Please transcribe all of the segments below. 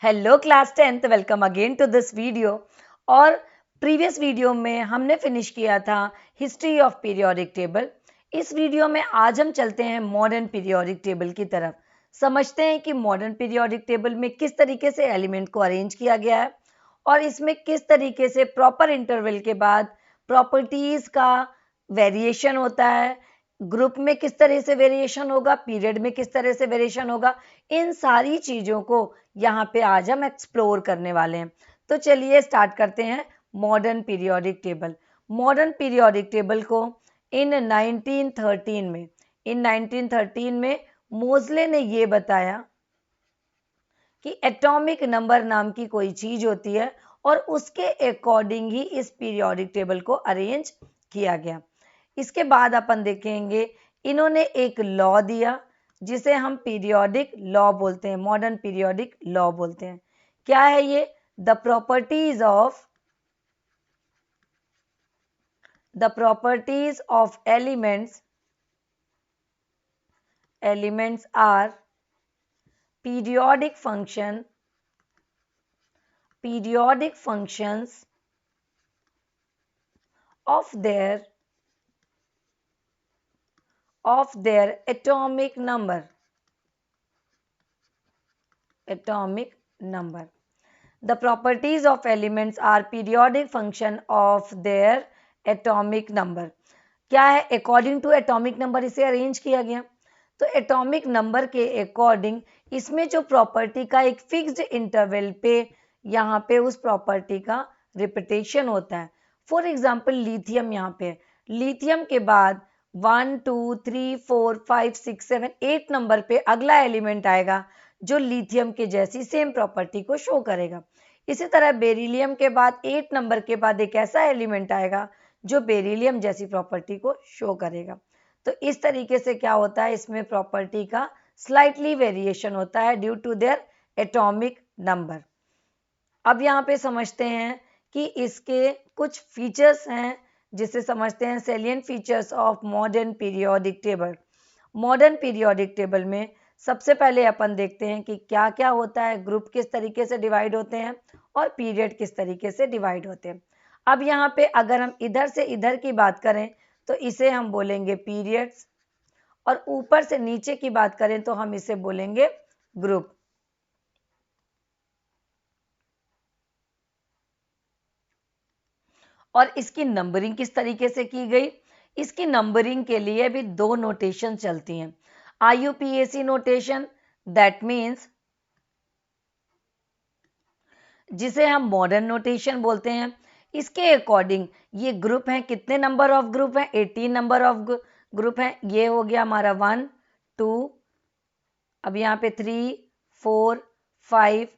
Hello class 10th, welcome again to this video. और previous video में हमने finish किया था हिस्ट्री ऑफ पीरियोडिक टेबल। इस वीडियो में आज हम चलते हैं मॉडर्न पीरियोडिक टेबल की तरफ। समझते हैं कि मॉडर्न पीरियोडिक टेबल में किस तरीके से एलिमेंट को अरेंज किया गया है और इसमें किस तरीके से प्रॉपर इंटरवल के बाद प्रॉपर्टीज का वेरिएशन होता है, ग्रुप में किस तरह से वेरिएशन होगा, पीरियड में किस तरह से वेरिएशन होगा। इन सारी चीज़ों को यहाँ पे आज हम एक्सप्लोर करने वाले हैं। तो चलिए स्टार्ट करते हैं modern periodic table. Modern periodic table को इन 1913 में मोज़ले ने ये बताया कि एटॉमिक नंबर नाम की कोई चीज़ होती है और उसके अकॉर्डिंग ही इस पीरियोडिक टेबल को अरेंज किया गया। इसके बाद अपन देखेंगे इन्होंने एक लॉ दिया जिसे हम पीरियोडिक लॉ बोलते हैं, मॉडर्न पीरियोडिक लॉ बोलते हैं। क्या है ये? The properties of elements are periodic functions of their atomic number. The properties of elements are periodic function of their atomic number. क्या है? अकॉर्डिंग टू एटॉमिक नंबर इसे अरेंज किया गया। तो एटॉमिक नंबर के अकॉर्डिंग इसमें जो प्रॉपर्टी का एक फिक्स्ड इंटरवल पे यहाँ पे उस प्रॉपर्टी का रिपीटेशन होता है। फॉर एग्जांपल लिथियम, यहाँ पे लिथियम के बाद 1 2 3 4 5 6 7 8 नंबर पे अगला एलिमेंट आएगा जो लिथियम के जैसी सेम प्रॉपर्टी को शो करेगा। इसी तरह बेरिलियम के बाद 8 नंबर के बाद एक ऐसा एलिमेंट आएगा जो बेरिलियम जैसी प्रॉपर्टी को शो करेगा। तो इस तरीके से क्या होता है, इसमें प्रॉपर्टी का स्लाइटली वेरिएशन होता है due to their atomic number. अब यहाँ पे समझते हैं कि इसके कुछ फीचर्स हैं जिसे समझते हैं salient features of modern periodic table. Modern periodic table में सबसे पहले अपन देखते हैं कि क्या क्या होता है, ग्रुप किस तरीके से डिवाइड होते हैं और पीरियड किस तरीके से डिवाइड होते हैं। अब यहाँ पे अगर हम इधर से इधर की बात करें तो इसे हम बोलेंगे पीरियड्स, और ऊपर से नीचे की बात करें तो हम इसे बोलेंगे ग्रुप। और इसकी नंबरिंग किस तरीके से की गई? इसकी नंबरिंग के लिए भी दो नोटेशन चलती हैं। IUPAC नोटेशन, दैट मीन्स जिसे हम मॉडर्न नोटेशन बोलते हैं। इसके अकॉर्डिंग ये ग्रुप हैं, कितने नंबर ऑफ ग्रुप हैं? 18 नंबर ऑफ ग्रुप हैं। ये हो गया हमारा 1 2, अब यहाँ पे 3 4 5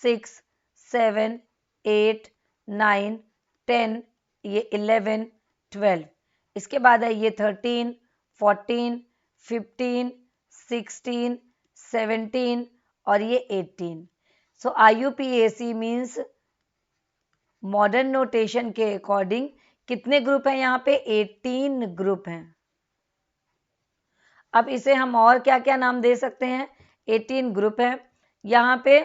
6 7 8 9 10, ये 11 12। इसके बाद है ये 13 14 15 16 17 और ये 18। सो IUPAC मीन्स मॉडर्न नोटेशन के अकॉर्डिंग कितने ग्रुप हैं? यहाँ पे 18 ग्रुप हैं। अब इसे हम और क्या क्या नाम दे सकते हैं? 18 ग्रुप है यहाँ पे।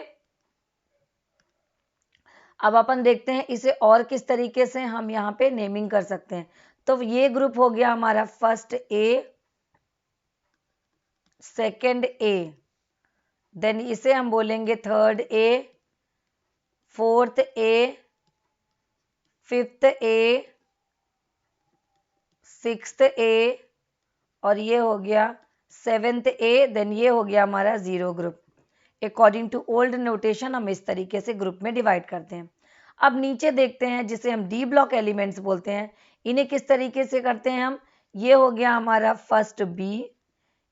अब अपन देखते हैं इसे और किस तरीके से हम यहाँ पे नेमिंग कर सकते हैं। तो ये ग्रुप हो गया हमारा first A, second A, then इसे हम बोलेंगे third A, fourth A, fifth A, sixth A, और ये हो गया सेवेंथ ए, देन ये हो गया हमारा zero group. According to old notation हम इस तरीके से ग्रुप में डिवाइड करते हैं। अब नीचे देखते हैं जिसे हम डी ब्लॉक एलिमेंट्स बोलते हैं, इन्हें किस तरीके से करते हैं हम। ये हो गया हमारा फर्स्ट बी,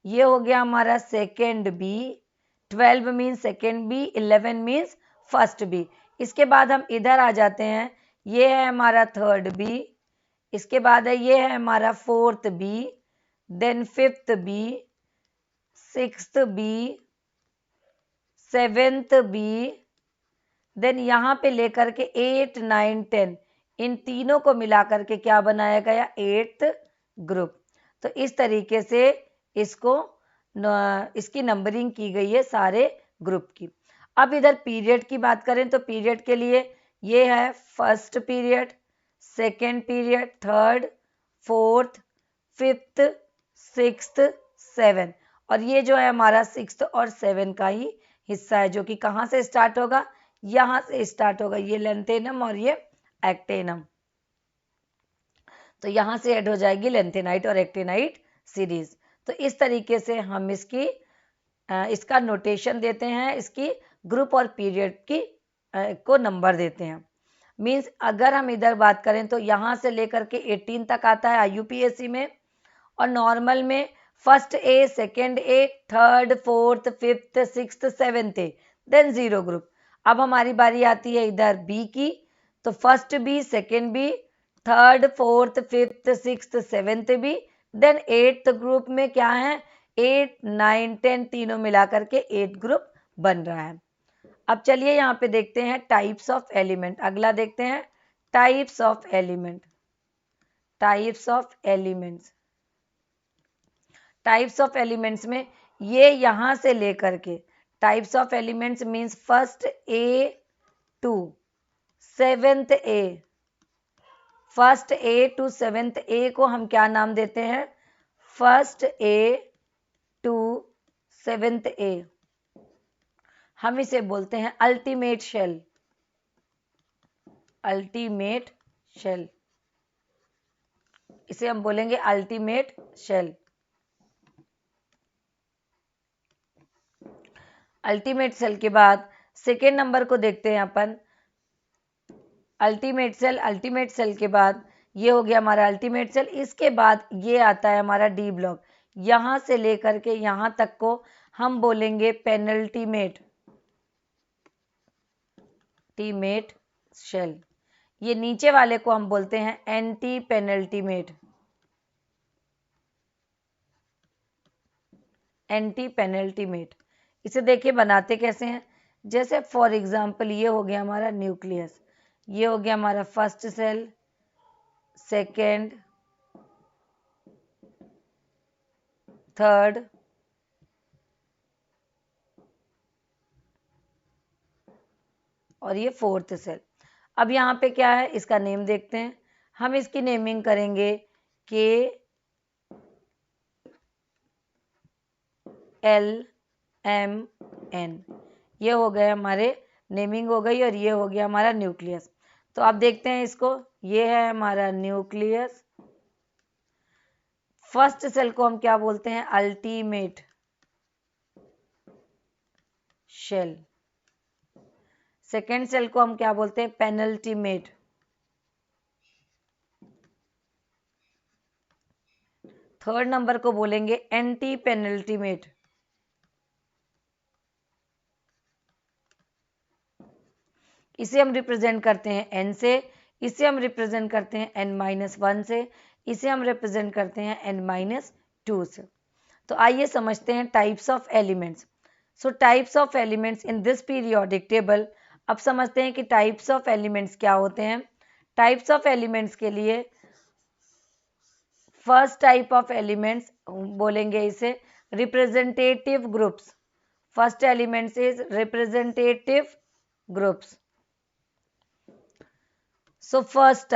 ये हो गया हमारा second B, 12 means second B, 11 means first B. इसके बाद हम इधर आ जाते हैं, ये है हमारा थर्ड बी, इसके बाद है ये है हमारा fourth B, then fifth B, sixth B, seventh B, then यहाँ पे लेकर के 8 9 10, इन तीनों को मिला करके क्या बनाया गया? 8th group. तो इस तरीके से इसको इसकी नंबरिंग की गई है सारे ग्रुप की। अब इधर पीरियड की बात करें तो पीरियड के लिए ये है first period, second period, third, fourth, fifth, sixth, seven, और ये जो है हमारा सिक्स्थ और सेवन का ही हिस्सा है, जो कि कहाँ से स्टार्ट होगा, यहाँ से स्टार्ट होगा, ये लेंथेनम और ये एक्टेनम। तो यहाँ से ऐड हो जाएगी लेंथेनाइट और एक्टेनाइट सीरीज। तो इस तरीके से हम इसका नोटेशन देते हैं, इसकी ग्रुप और पीरियड की को नंबर देते हैं। मीन्स अगर हम इधर बात करें तो यहाँ से लेकर के 18 तक आता है IUPAC में, और नॉर्मल में first A, second A, third, fourth, fifth, sixth, seventh A, then zero group. अब हमारी बारी आती है इधर बी की, तो first B, second B, third, fourth, fifth, sixth, seventh B, then eighth group में क्या है, 8, 9, 10 तीनों मिला करके 8 ग्रुप बन रहा है। अब चलिए यहाँ पे देखते हैं टाइप्स ऑफ एलिमेंट। अगला देखते हैं types of element. Types of elements, types of elements में ये यहाँ से लेकर के types of elements means first A to seventh A, first A to seventh A को हम क्या नाम देते हैं, first A to seventh A, हम इसे बोलते हैं अल्टीमेट शेल। अल्टीमेट शेल, इसे हम बोलेंगे अल्टीमेट शेल। अल्टीमेट सेल के बाद सेकेंड नंबर को देखते हैं अपन, अल्टीमेट सेल के बाद ये हो गया हमारा अल्टीमेट सेल। इसके बाद ये आता है हमारा डी ब्लॉक, यहाँ से लेकर के यहाँ तक को हम बोलेंगे पेनल्टीमेट टीमेट शेल। ये नीचे वाले को हम बोलते हैं एंटी पेनल्टीमेट, एंटी पेनल्टीमेट। इसे देखिए बनाते कैसे हैं, जैसे फॉर एग्जांपल ये हो गया हमारा न्यूक्लियस, ये हो गया हमारा फर्स्ट सेल, सेकेंड, थर्ड, और ये फोर्थ सेल। अब यहाँ पे क्या है, इसका नेम देखते हैं। हम इसकी नेमिंग करेंगे KLMN, ये हो गए हमारे नेमिंग हो गई, और ये हो गया हमारा न्यूक्लियस। तो आप देखते हैं इसको, ये है हमारा न्यूक्लियस। फर्स्ट सेल को हम क्या बोलते हैं, अल्टीमेट शेल। सेकेंड सेल को हम क्या बोलते हैं, पेनल्टीमेट। थर्ड नंबर को बोलेंगे एंटी पेनल्टीमेट। इसे हम रिप्रेजेंट करते हैं n से, इसे हम रिप्रेजेंट करते हैं n-1 से, इसे हम रिप्रेजेंट करते हैं n-2 से। तो आइए समझते हैं types of elements. So types of elements in this periodic table. अब समझते हैं कि टाइप्स ऑफ एलिमेंट्स क्या होते हैं। टाइप्स ऑफ एलिमेंट्स के लिए फर्स्ट टाइप ऑफ एलिमेंट्स बोलेंगे इसे representative groups. First elements is representative groups. So first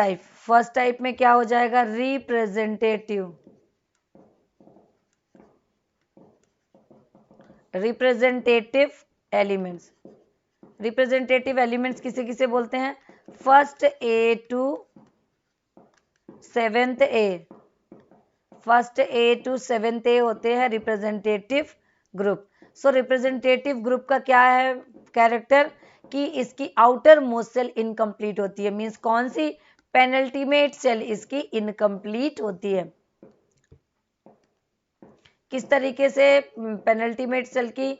type में क्या हो जाएगा, रिप्रेजेंटेटिव एलिमेंट्स। रिप्रेजेंटेटिव एलिमेंट्स किसे किसे बोलते हैं, first A to seventh A, first A to seventh A होते हैं representative group. So representative group का क्या है कैरेक्टर, कि इसकी आउटर मोस्ट सेल इनकम्प्लीट होती है। मींस कौन सी, पेनल्टीमेट सेल इसकी इनकम्प्लीट होती है। किस तरीके से पेनल्टीमेट सेल की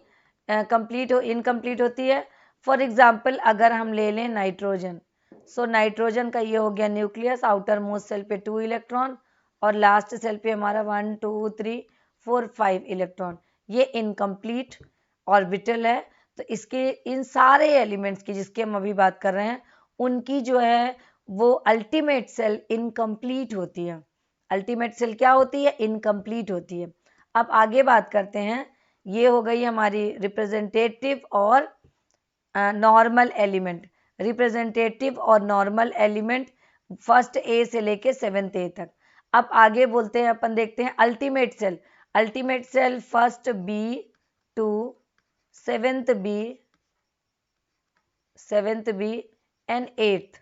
इनकम्प्लीट होती है। फॉर एग्जाम्पल अगर हम ले लें नाइट्रोजन, सो नाइट्रोजन का ये हो गया न्यूक्लियस, आउटर मोस्ट सेल पे 2 इलेक्ट्रॉन, और लास्ट सेल पे हमारा 1 2 3 4 5 इलेक्ट्रॉन, ये इनकम्प्लीट ऑर्बिटल है। तो इसके इन सारे एलिमेंट्स की जिसकी हम अभी बात कर रहे हैं, उनकी जो है वो अल्टीमेट सेल इनकम्प्लीट होती है। अल्टीमेट सेल क्या होती है, इनकम्प्लीट होती है। अब आगे बात करते हैं, ये हो गई हमारी रिप्रेजेंटेटिव और नॉर्मल एलिमेंट, रिप्रेजेंटेटिव और नॉर्मल एलिमेंट फर्स्ट ए से लेके सेवेंथ ए तक। अब आगे बोलते हैं, अपन देखते हैं ultimate cell. Ultimate cell first B to seventh B and eighth.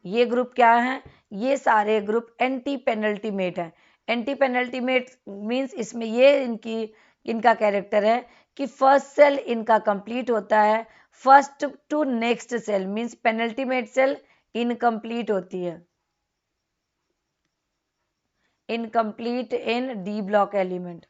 ये ग्रुप क्या है? ये सारे ग्रुप एंटी पेनल्टीमेट है। एंटी पेनल्टीमेट मीन्स इसमें ये इनका कैरेक्टर है कि फर्स्ट सेल इनका कंप्लीट होता है, first to next cell means penultimate cell incomplete होती है, incomplete in D block element,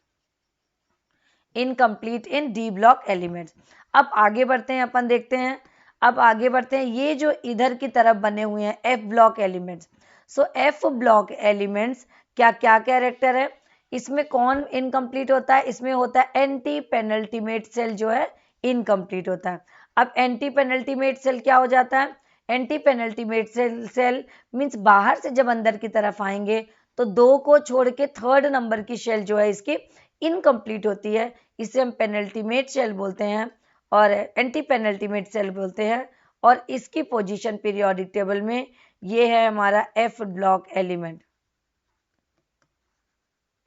incomplete in D block elements. अब आगे बढ़ते हैं, अपन देखते हैं, अब आगे बढ़ते हैं, ये जो इधर की तरफ बने हुए हैं एफ ब्लॉक एलिमेंट्स। सो एफ ब्लॉक एलिमेंट्स क्या क्या कैरेक्टर है? इसमें कौन इनकम्प्लीट होता है? इसमें होता है एंटी पेनल्टीमेट सेल जो है इनकम्प्लीट होता है। अब एंटी पेनल्टीमेट सेल क्या हो जाता है? एंटी पेनल्टीमेट सेल मीन्स बाहर से जब अंदर की तरफ आएंगे तो दो को छोड़ के थर्ड नंबर की सेल जो है इसकी इनकम्प्लीट होती है, इसे हम पेनल्टीमेट सेल बोलते हैं और एंटी पेनल्टीमेट सेल बोलते हैं। और इसकी पोजीशन पीरियोडिक टेबल में ये है हमारा F block element,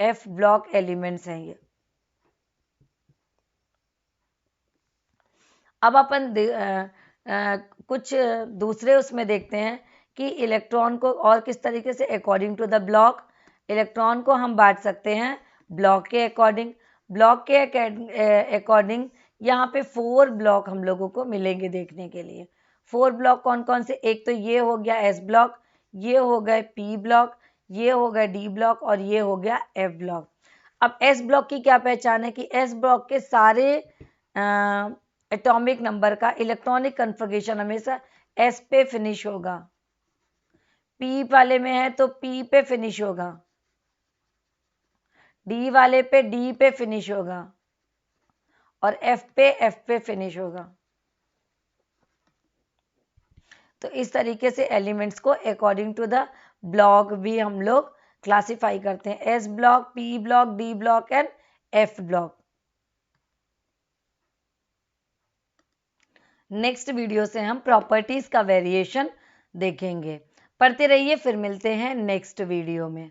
F block elements हैं ये। अब अपन कुछ दूसरे उसमें देखते हैं कि इलेक्ट्रॉन को और किस तरीके से according to the block electron को हम बांट सकते हैं ब्लॉक के अकॉर्डिंग। ब्लॉक के अकॉर्डिंग यहाँ पे 4 ब्लॉक हम लोगों को मिलेंगे देखने के लिए। 4 ब्लॉक कौन कौन से? एक तो ये हो गया एस ब्लॉक, ये हो गए पी ब्लॉक, ये हो गया डी ब्लॉक और ये हो गया एफ ब्लॉक। अब एस ब्लॉक की क्या पहचान है कि एस ब्लॉक के सारे एटॉमिक नंबर का इलेक्ट्रॉनिक कन्फिगरेशन हमेशा एस पे फिनिश होगा। पी वाले में है तो पी पे फिनिश होगा, डी वाले पे डी पे फिनिश होगा और एफ पे फिनिश होगा। तो इस तरीके से एलिमेंट्स को अकॉर्डिंग टू द ब्लॉक भी हम लोग क्लासिफाई करते हैं, S block, P block, D block and F block. Next video से हम प्रॉपर्टीज का वेरिएशन देखेंगे। पढ़ते रहिए, फिर मिलते हैं नेक्स्ट वीडियो में।